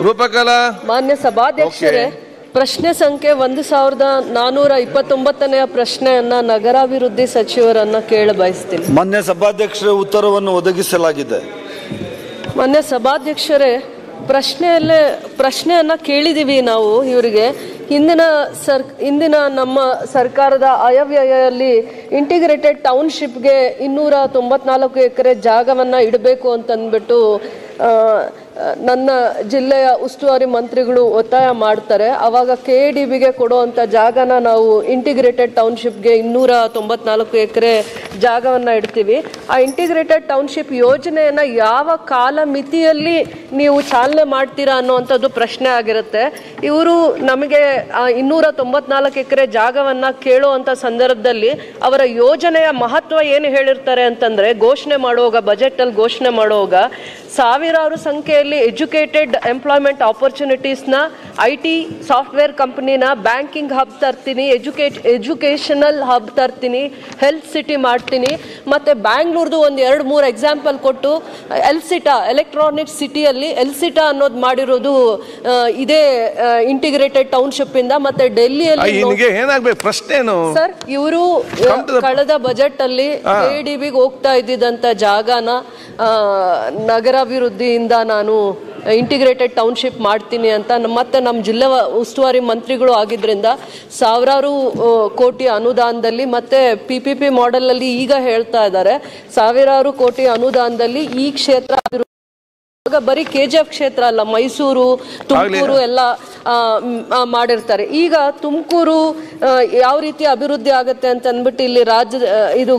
ರೂಪಕಲಾ. ಮಾನ್ಯ ಸಭಾಧ್ಯಕ್ಷರೇ, ಪ್ರಶ್ನೆ ಸಂಖ್ಯೆ 1429ನೇ ಪ್ರಶ್ನೆಯನ್ನ ನಗರಾಭಿವೃದ್ಧಿ ಸಚಿವರನ್ನ ಕೇಳ ಬಯಸ್ತೀನಿ. ಮಾನ್ಯ ಸಭಾಧ್ಯಕ್ಷರ ಉತ್ತರವನ್ನು ಒದಗಿಸಲಾಗಿದೆ. ಮಾನ್ಯ ಸಭಾಧ್ಯಕ್ಷರೇ, ಪ್ರಶ್ನೆಯನ್ನ ಕೇಳಿದೀವಿ ನಾವು ಇವರಿಗೆ. ಹಿಂದಿನ ನಮ್ಮ ಸರ್ಕಾರದ ಆಯವ್ಯಯಲ್ಲಿ ಇಂಟಿಗ್ರೇಟೆಡ್ ಟೌನ್ಶಿಪ್ಗೆ 294 ಎಕರೆ ಜಾಗವನ್ನ ಇಡಬೇಕು ಅಂತಂದ್ಬಿಟ್ಟು ನನ್ನ ಜಿಲ್ಲೆಯ ಉಸ್ತುವಾರಿ ಮಂತ್ರಿಗಳು ಒತ್ತಾಯ ಮಾಡ್ತಾರೆ. ಆವಾಗ KADBಗೆ ಕೊಡುವಂಥ ಜಾಗನ ನಾವು ಇಂಟಿಗ್ರೇಟೆಡ್ ಟೌನ್ಶಿಪ್ಗೆ 294 ಎಕರೆ ಜಾಗವನ್ನು ಇಡ್ತೀವಿ. ಆ ಇಂಟಿಗ್ರೇಟೆಡ್ ಟೌನ್ಶಿಪ್ ಯೋಜನೆಯನ್ನು ಯಾವ ಕಾಲ ಮಿತಿಯಲ್ಲಿ ನೀವು ಚಾಲನೆ ಮಾಡ್ತೀರಾ ಅನ್ನುವಂಥದ್ದು ಪ್ರಶ್ನೆ ಆಗಿರುತ್ತೆ. ಇವರು ನಮಗೆ 294 ಎಕರೆ ಜಾಗವನ್ನು ಕೇಳುವಂಥ ಸಂದರ್ಭದಲ್ಲಿ ಅವರ ಯೋಜನೆಯ ಮಹತ್ವ ಏನು ಹೇಳಿರ್ತಾರೆ ಅಂತಂದರೆ, ಘೋಷಣೆ ಮಾಡುವಾಗ, ಬಜೆಟಲ್ಲಿ ಘೋಷಣೆ ಮಾಡುವಾಗ ಸಾವಿರಾರು ಸಂಖ್ಯೆಯಲ್ಲಿ ಎಜುಕೇಟೆಡ್ ಎಂಪ್ಲಾಯ್ಮೆಂಟ್ ಆಪರ್ಚುನಿಟೀಸ್ನ, IT ಸಾಫ್ಟ್ವೇರ್ ಕಂಪ್ನಿನ, ಬ್ಯಾಂಕಿಂಗ್ ಹಬ್ ತರ್ತೀನಿ, ಎಜುಕೇಷನಲ್ ಹಬ್ ತರ್ತೀನಿ, ಹೆಲ್ತ್ ಸಿಟಿ ಮಾಡ್ತೀನಿ, ಮತ್ತು ಬ್ಯಾಂಗ್ಳೂರ್ದು ಒಂದು 2-3 ಎಕ್ಸಾಂಪಲ್ ಕೊಟ್ಟು ಎಲ್ಸಿಟಾ ಎಲೆಕ್ಟ್ರಾನಿಕ್ಸ್ ಸಿಟಿಯಲ್ಲಿ ಎಲ್ಸಿಟಾ ಅನ್ನೋದು ಮಾಡಿರೋದು ಇದೇ ಇಂಟಿಗ್ರೇಟೆಡ್ ಟೌನ್ಶಿಪ್ ಇಂದ. ಮತ್ತೆ ಡೆಲ್ಲಿಯಲ್ಲಿ ಸರ್ ಇವರು ಕಳೆದ ಬಜೆಟ್ ಅಲ್ಲಿ KADBಗೆ ಹೋಗ್ತಾ ಇದ್ದಿದ್ದಂತ ಜಾಗನ ನಗರಾಭಿವೃದ್ಧಿಯಿಂದ ನಾನು ಇಂಟಿಗ್ರೇಟೆಡ್ ಟೌನ್ಶಿಪ್ ಮಾಡ್ತೀನಿ ಅಂತ ಮತ್ತೆ ನಮ್ಮ ಜಿಲ್ಲೆ ಉಸ್ತುವಾರಿ ಮಂತ್ರಿಗಳು ಆಗಿದ್ರಿಂದ ಸಾವಿರಾರು ಕೋಟಿ ಅನುದಾನದಲ್ಲಿ ಮತ್ತೆ PPP ಮಾಡೆಲ್ ಅಲ್ಲಿ ಈಗ ಹೇಳ್ತಾ ಇದ್ದಾರೆ ಸಾವಿರಾರು ಕೋಟಿ ಅನುದಾನದಲ್ಲಿ ಈ ಕ್ಷೇತ್ರ ಬರೀ KGF ಕ್ಷೇತ್ರ ಅಲ್ಲ, ಮೈಸೂರು, ತುಮಕೂರು ಎಲ್ಲ ಮಾಡಿರ್ತಾರೆ. ಈಗ ತುಮಕೂರು ಯಾವ ರೀತಿ ಅಭಿವೃದ್ಧಿ ಆಗುತ್ತೆ ಅಂತ ಅಂದ್ಬಿಟ್ಟು ಇಲ್ಲಿ ರಾಜ್ಯದ ಇದು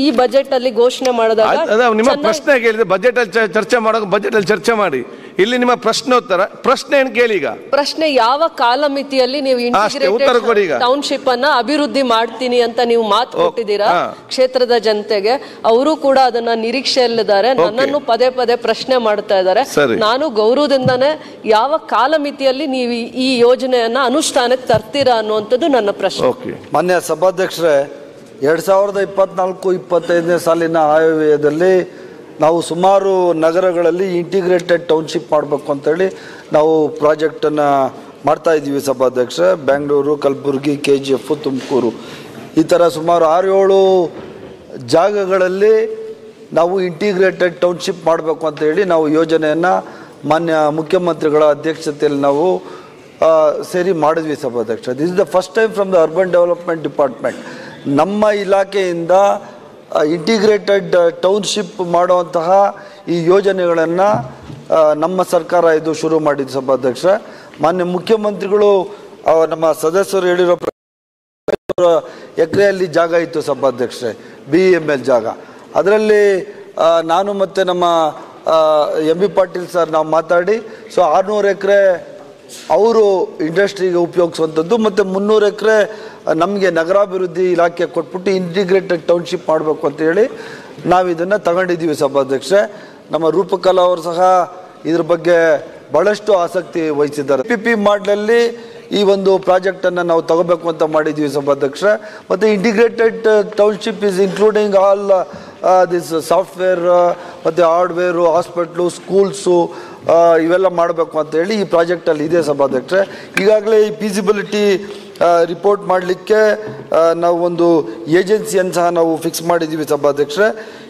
ಈ ಬಜೆಟ್ ಅಲ್ಲಿ ಘೋಷಣೆ ಮಾಡಿದಾಗ ನಿಮ್ಮ ಪ್ರಶ್ನೆ ಕೇಳಿದ್ರೆ ಬಜೆಟ್ ಅಲ್ಲಿ ಚರ್ಚೆ ಮಾಡೋಕೆ ಬಜೆಟ್ ಅಲ್ಲಿ ಚರ್ಚೆ ಮಾಡಿ. ಇಲ್ಲಿ ನಿಮ್ಮ ಪ್ರಶ್ನೋತ್ತರ ಪ್ರಶ್ನೆ ಏನು ಕೇಳಿ. ಈಗ ಪ್ರಶ್ನೆ ಯಾವ ಕಾಲ ಮಿತಿಯಲ್ಲಿ ನೀವು ಇಂಟಿಗ್ರೇಟೆಡ್ ಟೌನ್ಶಿಪ್ ಅನ್ನ ಅಭಿವೃದ್ಧಿ ಮಾಡ್ತೀನಿ ಅಂತ ನೀವು ಮಾತು ಕೊಟ್ಟಿದ್ದೀರಾ ಕ್ಷೇತ್ರದ ಜನತೆಗೆ. ಅವರು ಕೂಡ ಅದನ್ನ ನಿರೀಕ್ಷೆಯಲ್ಲಿದ್ದಾರೆ. ನನ್ನನ್ನು ಪದೇ ಪದೇ ಪ್ರಶ್ನೆ ಮಾಡ್ತಾ ಇದ್ದಾರೆ. ನಾನು ಗೌರವದಿಂದಾನೆ ಯಾವ ಕಾಲ ಮಿತಿಯಲ್ಲಿ ನೀವು ಈ ಯೋಜನೆಯನ್ನ ಅನುಷ್ಠಾನಕ್ಕೆ ತರ್ತೀರಾ ಅನ್ನುವಂಥದ್ದು ನನ್ನ ಪ್ರಶ್ನೆ. ಮಾನ್ಯ ಸಭಾಧ್ಯಕ್ಷರೇ, 2024-25ನೇ ಸಾಲಿನ ಆಯವ್ಯಯದಲ್ಲಿ ನಾವು ಸುಮಾರು ನಗರಗಳಲ್ಲಿ ಇಂಟಿಗ್ರೇಟೆಡ್ ಟೌನ್ಶಿಪ್ ಮಾಡಬೇಕು ಅಂತೇಳಿ ನಾವು ಪ್ರಾಜೆಕ್ಟನ್ನು ಮಾಡ್ತಾ ಇದ್ದೀವಿ ಸಭಾಧ್ಯಕ್ಷ. ಬೆಂಗಳೂರು, ಕಲಬುರಗಿ, KGF, ತುಮಕೂರು ಈ ಥರ ಸುಮಾರು 6-7 ಜಾಗಗಳಲ್ಲಿ ನಾವು ಇಂಟಿಗ್ರೇಟೆಡ್ ಟೌನ್ಶಿಪ್ ಮಾಡಬೇಕು ಅಂತೇಳಿ ನಾವು ಯೋಜನೆಯನ್ನು ಮಾನ್ಯ ಮುಖ್ಯಮಂತ್ರಿಗಳ ಅಧ್ಯಕ್ಷತೆಯಲ್ಲಿ ನಾವು ಸೇರಿ ಮಾಡಿದ್ವಿ ಸಭಾಧ್ಯಕ್ಷ. This is the first time from the urban development department ನಮ್ಮ ಇಲಾಖೆಯಿಂದ ಇಂಟಿಗ್ರೇಟೆಡ್ ಟೌನ್ಶಿಪ್ ಮಾಡುವಂತಹ ಈ ಯೋಜನೆಗಳನ್ನು ನಮ್ಮ ಸರ್ಕಾರ ಇದು ಶುರು ಮಾಡಿದ್ದು ಸಭಾಧ್ಯಕ್ಷ. ಮಾನ್ಯ ಮುಖ್ಯಮಂತ್ರಿಗಳು ನಮ್ಮ ಸದಸ್ಯರು ಹೇಳಿರೋ ಎಕರೆಯಲ್ಲಿ ಜಾಗ ಇತ್ತು ಸಭಾಧ್ಯಕ್ಷರೇ, BEML ಜಾಗ. ಅದರಲ್ಲಿ ನಾನು ಮತ್ತು ನಮ್ಮ MB ಪಾಟೀಲ್ ಸರ್ ನಾವು ಮಾತಾಡಿ 600 ಎಕರೆ ಅವರು ಇಂಡಸ್ಟ್ರಿಗೆ ಉಪಯೋಗಿಸುವಂಥದ್ದು ಮತ್ತು 300 ಎಕರೆ ನಮಗೆ ನಗರಾಭಿವೃದ್ಧಿ ಇಲಾಖೆ ಕೊಟ್ಬಿಟ್ಟು ಇಂಟಿಗ್ರೇಟೆಡ್ ಟೌನ್ಶಿಪ್ ಮಾಡಬೇಕು ಅಂತೇಳಿ ನಾವು ಇದನ್ನು ತಗೊಂಡಿದ್ದೀವಿ ಸಭಾಧ್ಯಕ್ಷ. ನಮ್ಮ ರೂಪಕಲಾ ಅವರು ಸಹ ಇದ್ರ ಬಗ್ಗೆ ಭಾಳಷ್ಟು ಆಸಕ್ತಿ ವಹಿಸಿದ್ದಾರೆ. PPP ಮಾಡಲಲ್ಲಿ ಈ ಒಂದು ಪ್ರಾಜೆಕ್ಟನ್ನು ನಾವು ತಗೋಬೇಕು ಅಂತ ಮಾಡಿದ್ದೀವಿ ಸಭಾಧ್ಯಕ್ಷ. ಮತ್ತು integrated township is including all this software ಮತ್ತು ಹಾರ್ಡ್ವೇರು, ಹಾಸ್ಪಿಟ್ಲು, ಸ್ಕೂಲ್ಸು ಇವೆಲ್ಲ ಮಾಡಬೇಕು ಅಂತೇಳಿ ಈ ಪ್ರಾಜೆಕ್ಟಲ್ಲಿ ಇದೆ ಸಭಾಧ್ಯಕ್ಷ. ಈಗಾಗಲೇ ಈ ಫೀಸಿಬಿಲಿಟಿ ರಿಪೋರ್ಟ್ ಮಾಡಲಿಕ್ಕೆ ನಾವು ಒಂದು ಏಜೆನ್ಸಿಯನ್ನು ಸಹ ನಾವು ಫಿಕ್ಸ್ ಮಾಡಿದ್ದೀವಿ ಸಭಾಧ್ಯಕ್ಷ.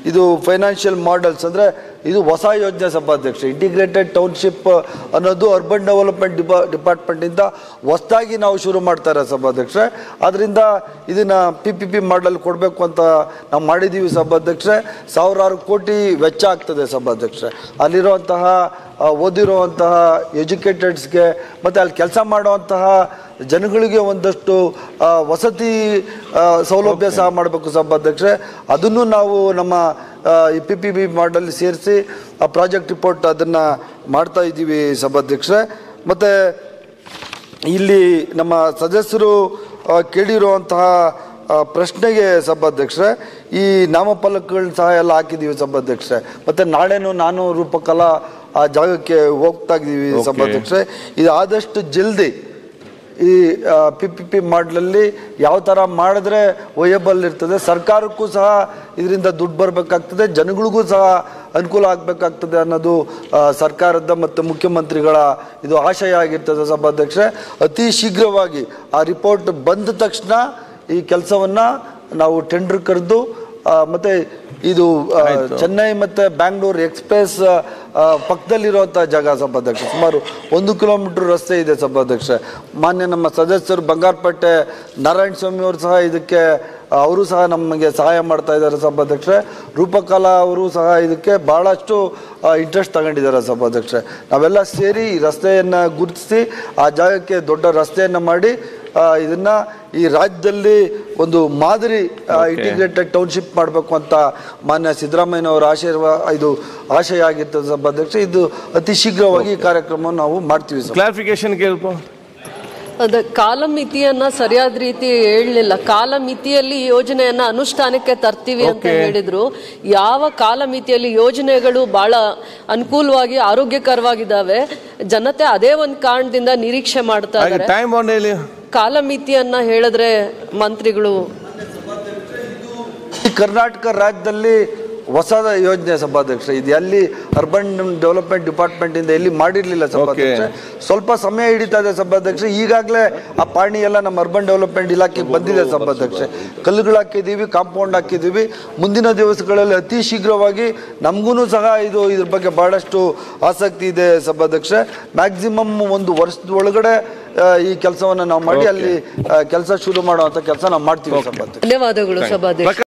ಇದು ಫೈನಾನ್ಷಿಯಲ್ ಮಾಡೆಲ್ಸ್ ಅಂದರೆ ಇದು ಹೊಸ ಯೋಜನೆ ಸಭಾಧ್ಯಕ್ಷ. ಇಂಟಿಗ್ರೇಟೆಡ್ ಟೌನ್ಶಿಪ್ ಅನ್ನೋದು ಅರ್ಬನ್ ಡೆವಲಪ್ಮೆಂಟ್ ಡಿಪಾರ್ಟ್ಮೆಂಟಿಂದ ಹೊಸದಾಗಿ ನಾವು ಶುರು ಮಾಡ್ತಾರೆ ಸಭಾಧ್ಯಕ್ಷ. ಆದ್ದರಿಂದ ಇದನ್ನು PPP ಮಾಡಲ್ ಕೊಡಬೇಕು ಅಂತ ನಾವು ಮಾಡಿದ್ದೀವಿ ಸಭಾಧ್ಯಕ್ಷ. ಸಾವಿರಾರು ಕೋಟಿ ವೆಚ್ಚ ಆಗ್ತದೆ ಸಭಾಧ್ಯಕ್ಷ. ಅಲ್ಲಿರುವಂತಹ ಓದಿರುವಂತಹ ಎಜುಕೇಟೆಡ್ಸ್ಗೆ ಮತ್ತು ಅಲ್ಲಿ ಕೆಲಸ ಮಾಡುವಂತಹ ಜನಗಳಿಗೆ ಒಂದಷ್ಟು ವಸತಿ ಸೌಲಭ್ಯ ಸಹ ಮಾಡಬೇಕು ಸಭಾಧ್ಯಕ್ಷ. ಅದನ್ನು ನಾವು ನಮ್ಮ ಈ PPP ಮಾಡಲ್ಲಿ ಸೇರಿಸಿ ಆ ಪ್ರಾಜೆಕ್ಟ್ ರಿಪೋರ್ಟ್ ಅದನ್ನು ಮಾಡ್ತಾ ಇದ್ದೀವಿ ಸಭಾಧ್ಯಕ್ಷ. ಮತ್ತು ಇಲ್ಲಿ ನಮ್ಮ ಸದಸ್ಯರು ಕೇಳಿರುವಂತಹ ಪ್ರಶ್ನೆಗೆ ಸಭಾಧ್ಯಕ್ಷ ಈ ನಾಮಫಲಕಗಳನ್ನ ಸಹ ಎಲ್ಲ ಹಾಕಿದ್ದೀವಿ ಸಭಾಧ್ಯಕ್ಷ. ಮತ್ತು ನಾಳೆನೂ ನಾನು ರೂಪಕಲಾ ಆ ಜಾಗಕ್ಕೆ ಹೋಗ್ತಾ ಇದ್ದೀವಿ ಸಭಾಧ್ಯಕ್ಷ. ಇದು ಆದಷ್ಟು ಜಲ್ದಿ ಈ PPP ಮಾಡಲಲ್ಲಿ ಯಾವ ಥರ ಮಾಡಿದ್ರೆ ವಯಬಲ್ ಇರ್ತದೆ, ಸರ್ಕಾರಕ್ಕೂ ಸಹ ಇದರಿಂದ ದುಡ್ಡು ಬರಬೇಕಾಗ್ತದೆ, ಜನಗಳಿಗೂ ಸಹ ಅನುಕೂಲ ಆಗಬೇಕಾಗ್ತದೆ ಅನ್ನೋದು ಸರ್ಕಾರದ ಮತ್ತು ಮುಖ್ಯಮಂತ್ರಿಗಳ ಇದು ಆಶಯ ಆಗಿರ್ತದೆ ಸಭಾಧ್ಯಕ್ಷೆ. ಅತಿ ಶೀಘ್ರವಾಗಿ ಆ ರಿಪೋರ್ಟ್ ಬಂದ ತಕ್ಷಣ ಈ ಕೆಲಸವನ್ನು ನಾವು ಟೆಂಡರ್ ಕರೆದು ಮತ್ತು ಇದು ಚೆನ್ನೈ ಮತ್ತು ಬ್ಯಾಂಗ್ಳೂರು ಎಕ್ಸ್ಪ್ರೆಸ್ ಪಕ್ಕದಲ್ಲಿರುವಂಥ ಜಾಗ ಸಭಾಧ್ಯಕ್ಷ. ಸುಮಾರು 1 ಕಿಲೋಮೀಟರ್ ರಸ್ತೆ ಇದೆ ಸಭಾಧ್ಯಕ್ಷೆ. ಮಾನ್ಯ ನಮ್ಮ ಸದಸ್ಯರು ಬಂಗಾರಪೇಟೆ ನಾರಾಯಣ ಸ್ವಾಮಿ ಅವರು ಸಹ ಇದಕ್ಕೆ ಅವರು ಸಹ ನಮಗೆ ಸಹಾಯ ಮಾಡ್ತಾ ಇದ್ದಾರೆ ಸಭಾಧ್ಯಕ್ಷೆ. ರೂಪಕಲಾ ಅವರು ಸಹ ಇದಕ್ಕೆ ಭಾಳಷ್ಟು ಇಂಟ್ರೆಸ್ಟ್ ತಗೊಂಡಿದ್ದಾರೆ ಸಭಾಧ್ಯಕ್ಷೆ. ನಾವೆಲ್ಲ ಸೇರಿ ಈ ರಸ್ತೆಯನ್ನು ಗುರುತಿಸಿ ಆ ಜಾಗಕ್ಕೆ ದೊಡ್ಡ ರಸ್ತೆಯನ್ನು ಮಾಡಿ ಇದನ್ನು ಈ ರಾಜ್ಯದಲ್ಲಿ ಒಂದು ಮಾದರಿ ಇಂಟಿಗ್ರೇಟೆಡ್ ಟೌನ್ಶಿಪ್ ಮಾಡಬೇಕು ಅಂತ ಮಾನ್ಯ ಸಿದ್ದರಾಮಯ್ಯನವರ ಆಶಯ ಆಗಿರ್ತದೆ ಸಭಾಧ್ಯಕ್ಷ. ಇದು ಅತಿ ಶೀಘ್ರವಾಗಿ ಈ ಕಾರ್ಯಕ್ರಮವನ್ನು ನಾವು ಮಾಡ್ತೀವಿ ಸರ್. ಕ್ಲಾರಿಫಿಕೇಶನ್ ಕೇಳ್ಕೊ. ಅದ ಕಾಲಮಿತಿಯನ್ನ ಸರಿಯಾದ ರೀತಿ ಹೇಳಲಿಲ್ಲ. ಕಾಲಮಿತಿಯಲ್ಲಿ ಯೋಜನೆಯನ್ನ ಅನುಷ್ಠಾನಕ್ಕೆ ತರ್ತೀವಿ ಅಂತ ಹೇಳಿದ್ರು. ಯಾವ ಕಾಲಮಿತಿಯಲ್ಲಿ ಯೋಜನೆಗಳು ಬಹಳ ಅನುಕೂಲವಾಗಿ ಆರೋಗ್ಯಕರವಾಗಿದ್ದಾವೆ, ಜನತೆ ಅದೇ ಒಂದು ಕಾರಣದಿಂದ ನಿರೀಕ್ಷೆ ಮಾಡ್ತಾ ಇದ್ದಾರೆ. ಕಾಲಮಿತಿಯನ್ನ ಹೇಳಿದ್ರೆ ಮಂತ್ರಿಗಳು ಕರ್ನಾಟಕ ರಾಜ್ಯದಲ್ಲಿ ಹೊಸ ಯೋಜನೆ ಸಭಾಧ್ಯಕ್ಷ. ಇದು ಎಲ್ಲಿ ಅರ್ಬನ್ ಡೆವಲಪ್ಮೆಂಟ್ ಡಿಪಾರ್ಟ್ಮೆಂಟ್ ಇಂದ ಎಲ್ಲಿ ಮಾಡಿರ್ಲಿಲ್ಲ ಸಭಾಧ್ಯಕ್ಷ. ಸ್ವಲ್ಪ ಸಮಯ ಹಿಡಿತಾ ಇದೆ ಸಭಾಧ್ಯಕ್ಷ. ಈಗಾಗಲೇ ಆ ಪಾಣಿ ಎಲ್ಲ ನಮ್ಮ ಅರ್ಬನ್ ಡೆವಲಪ್ಮೆಂಟ್ ಇಲಾಖೆಗೆ ಬಂದಿದೆ ಸಭಾಧ್ಯಕ್ಷ. ಕಲ್ಲುಗಳು ಹಾಕಿದ್ದೀವಿ, ಕಾಂಪೌಂಡ್ ಹಾಕಿದ್ದೀವಿ. ಮುಂದಿನ ದಿವಸಗಳಲ್ಲಿ ಅತಿ ಶೀಘ್ರವಾಗಿ ನಮಗೂ ಸಹ ಇದ್ರ ಬಗ್ಗೆ ಬಹಳಷ್ಟು ಆಸಕ್ತಿ ಇದೆ ಸಭಾಧ್ಯಕ್ಷ. ಮ್ಯಾಕ್ಸಿಮಮ್ 1 ವರ್ಷದ ಒಳಗಡೆ ಈ ಕೆಲಸವನ್ನು ನಾವು ಮಾಡಿ ಅಲ್ಲಿ ಕೆಲಸ ಶುರು ಮಾಡುವಂತ ಕೆಲಸ ನಾವು ಮಾಡ್ತೀವಿ ಸಭಾಧ್ಯಕ್ಷ. ಧನ್ಯವಾದಗಳು ಸಭಾಧ್ಯಕ್ಷ.